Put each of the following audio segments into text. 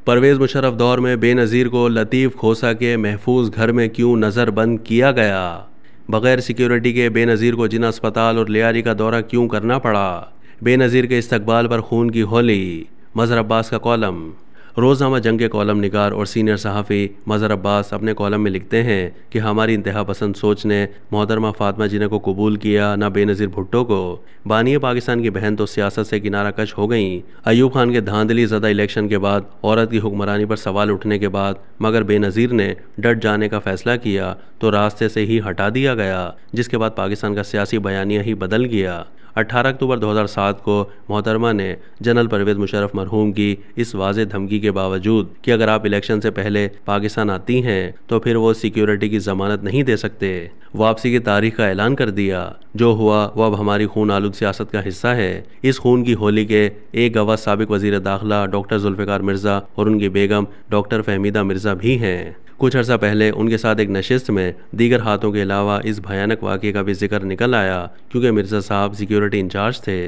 परवेज़ मुशर्रफ दौर में बेनज़ीर को लतीफ़ खोसा के महफूज घर में क्यों नज़रबंद किया गया? बग़ैर सिक्योरिटी के बेनज़ीर को जिना अस्पताल और लियारी का दौरा क्यों करना पड़ा? बेनज़ीर के इस्तकबाल पर खून की होली। मज़हर अब्बास का कॉलम। रोज़नामा जंग के कॉलम निगार और सीनियर सहाफ़ी मज़हर अब्बास अपने कॉलम में लिखते हैं कि हमारी इंतहा पसंद सोच ने मोहतरमा फ़ातिमा जिन्ना को कबूल किया, ना बेनज़ीर भुट्टो को। बानी पाकिस्तान की बहन तो सियासत से किनारा कश हो गई। अयूब खान के धांधली ज़दा इलेक्शन के बाद, औरत की हुक्मरानी पर सवाल उठने के बाद मगर बेनज़ीर ने डट जाने का फ़ैसला किया तो रास्ते से ही हटा दिया गया, जिसके बाद पाकिस्तान का सियासी बयानिया ही बदल गया। 18 अक्टूबर 2007 को मोहतरमा ने जनरल परवेज़ मुशर्रफ मरहूम की इस वाज़े धमकी के बावजूद कि अगर आप इलेक्शन से पहले पाकिस्तान आती हैं तो फिर वो सिक्योरिटी की ज़मानत नहीं दे सकते, वापसी की तारीख का ऐलान कर दिया। जो हुआ वो अब हमारी खून आलूद सियासत का हिस्सा है। इस खून की होली के एक गवाह साबिक वज़ीर दाखिला डॉक्टर जुल्फ़िकार मिर्ज़ा और उनकी बेगम डॉक्टर फहमीदा मिर्ज़ा भी हैं। कुछ अर्सा पहले उनके साथ एक नशिस्त में दीगर हाथों के अलावा इस भयानक वाक़े का भी जिक्र निकल आया, क्योंकि मिर्ज़ा साहब सिक्योरिटी इंचार्ज थे।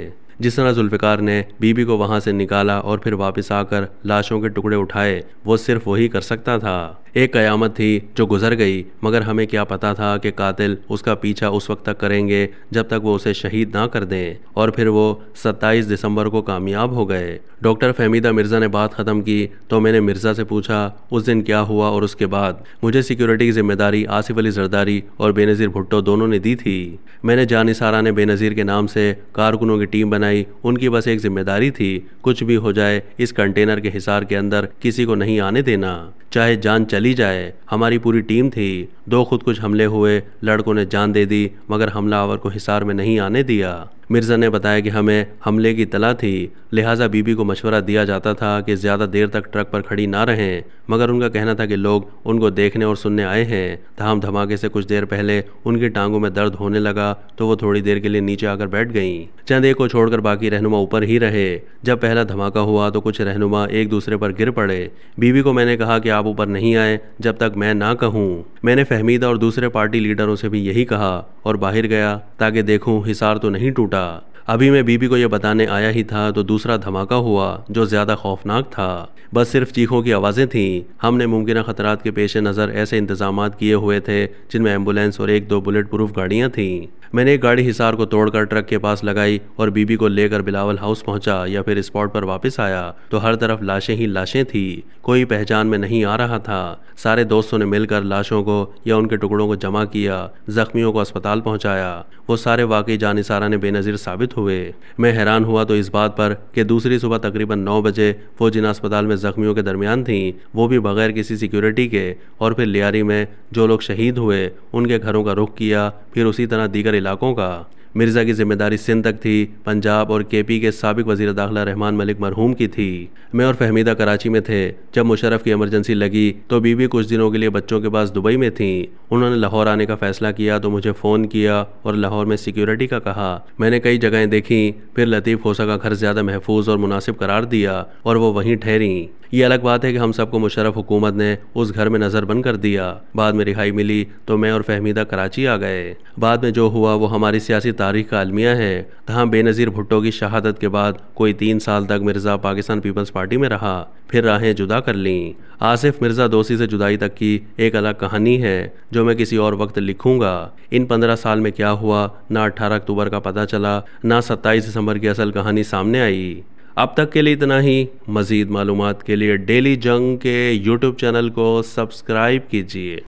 जिस तरह जुल्फ़िकार ने बीबी को वहाँ से निकाला और फिर वापस आकर लाशों के टुकड़े उठाए, वो सिर्फ वही कर सकता था। एक क़यामत थी जो गुजर गई, मगर हमें क्या पता था कि कातिल उसका पीछा उस वक्त तक करेंगे जब तक वो उसे शहीद ना कर दें। और फिर वो 27 दिसंबर को कामयाब हो गए। डॉक्टर फहमीदा मिर्ज़ा ने बात ख़त्म की तो मैंने मिर्ज़ा से पूछा उस दिन क्या हुआ और उसके बाद। मुझे सिक्योरिटी की जिम्मेदारी आसिफ अली जरदारी और बेनज़ीर भुट्टो दोनों ने दी थी। मैंने जानिसारा ने बेनज़ीर के नाम से कारकुनों की टीम बनाई। उनकी बस एक जिम्मेदारी थी, कुछ भी हो जाए इस कंटेनर के हिसार के अंदर किसी को नहीं आने देना, चाहे जान चली जाए। हमारी पूरी टीम थी। 2 खुदकुश हमले हुए, लड़कों ने जान दे दी मगर हमलावर को हिसार में नहीं आने दिया। मिर्ज़ा ने बताया कि हमें हमले की तला थी, लिहाजा बीबी को मशवरा दिया जाता था कि ज़्यादा देर तक ट्रक पर खड़ी ना रहें, मगर उनका कहना था कि लोग उनको देखने और सुनने आए हैं। तमाम धमाके से कुछ देर पहले उनकी टांगों में दर्द होने लगा तो वो थोड़ी देर के लिए नीचे आकर बैठ गईं। चंद एक को छोड़कर बाकी रहनुमा ऊपर ही रहे। जब पहला धमाका हुआ तो कुछ रहनुमा एक दूसरे पर गिर पड़े। बीबी को मैंने कहा कि आप ऊपर नहीं आए जब तक मैं ना कहूँ। मैंने फहमीदा और दूसरे पार्टी लीडरों से भी यही कहा और बाहर गया ताकि देखूं हिसार तो नहीं टूटा। अभी मैं बीबी को यह बताने आया ही था तो दूसरा धमाका हुआ जो ज़्यादा खौफनाक था। बस सिर्फ चीखों की आवाज़ें थीं। हमने मुमकिन ख़तरात के पेश नज़र ऐसे इंतजामात किए हुए थे जिनमें एम्बुलेंस और 1-2 बुलेट प्रूफ गाड़ियाँ थीं। मैंने एक गाड़ी हिसार को तोड़कर ट्रक के पास लगाई और बीबी को लेकर बिलावल हाउस पहुंचा या फिर स्पॉट पर वापस आया तो हर तरफ लाशें ही लाशें थी। कोई पहचान में नहीं आ रहा था। सारे दोस्तों ने मिलकर लाशों को या उनके टुकड़ों को जमा किया, जख्मियों को अस्पताल पहुंचाया। वो सारे वाकई जानिसारा ने बेनज़ीर साबित हुए। मैं हैरान हुआ तो इस बात पर कि दूसरी सुबह तकरीबन 9 बजे वो जिना अस्पताल में जख्मियों के दरमियान थीं, वो भी बगैर किसी सिक्योरिटी के। और फिर लियारी में जो लोग शहीद हुए उनके घरों का रुख किया, फिर उसी तरह दीगर इलाकों का। मिर्ज़ा की जिम्मेदारी सिंध तक थी। पंजाब और केपी के साबिक वज़ीर दाखिला रहमान मलिक मरहूम की थी। मैं और फहमीदा कराची में थे। जब मुशर्रफ की इमरजेंसी लगी तो बीबी कुछ दिनों के लिए बच्चों के पास दुबई में थी। उन्होंने लाहौर आने का फ़ैसला किया तो मुझे फ़ोन किया और लाहौर में सिक्योरिटी का कहा। मैंने कई जगहें देखी, फिर लतीफ़ खोसा का घर ज़्यादा महफूज और मुनासिब करार दिया और वो वहीं ठहरी। ये अलग बात है कि हम सबको मुशर्रफ हुकूमत ने उस घर में नज़रबंद कर दिया। बाद में रिहाई मिली तो मैं और फहमीदा कराची आ गए। बाद में जो हुआ वो हमारी सियासी तारीख का अलमिया है। तहाँ बेनज़ीर भुट्टो की शहादत के बाद कोई 3 साल तक मिर्ज़ा पाकिस्तान पीपल्स पार्टी में रहा, फिर राहें जुदा कर लीं। आसिफ मिर्ज़ा दोषी से जुदाई तक की एक अलग कहानी है जो मैं किसी और वक्त लिखूंगा। इन 15 साल में क्या हुआ, ना 18 अक्टूबर का पता चला, ना 27 दिसंबर की असल कहानी सामने आई। अब तक के लिए इतना ही। मज़ीद मालूमात के लिए डेली जंग के यूट्यूब चैनल को सब्सक्राइब कीजिए।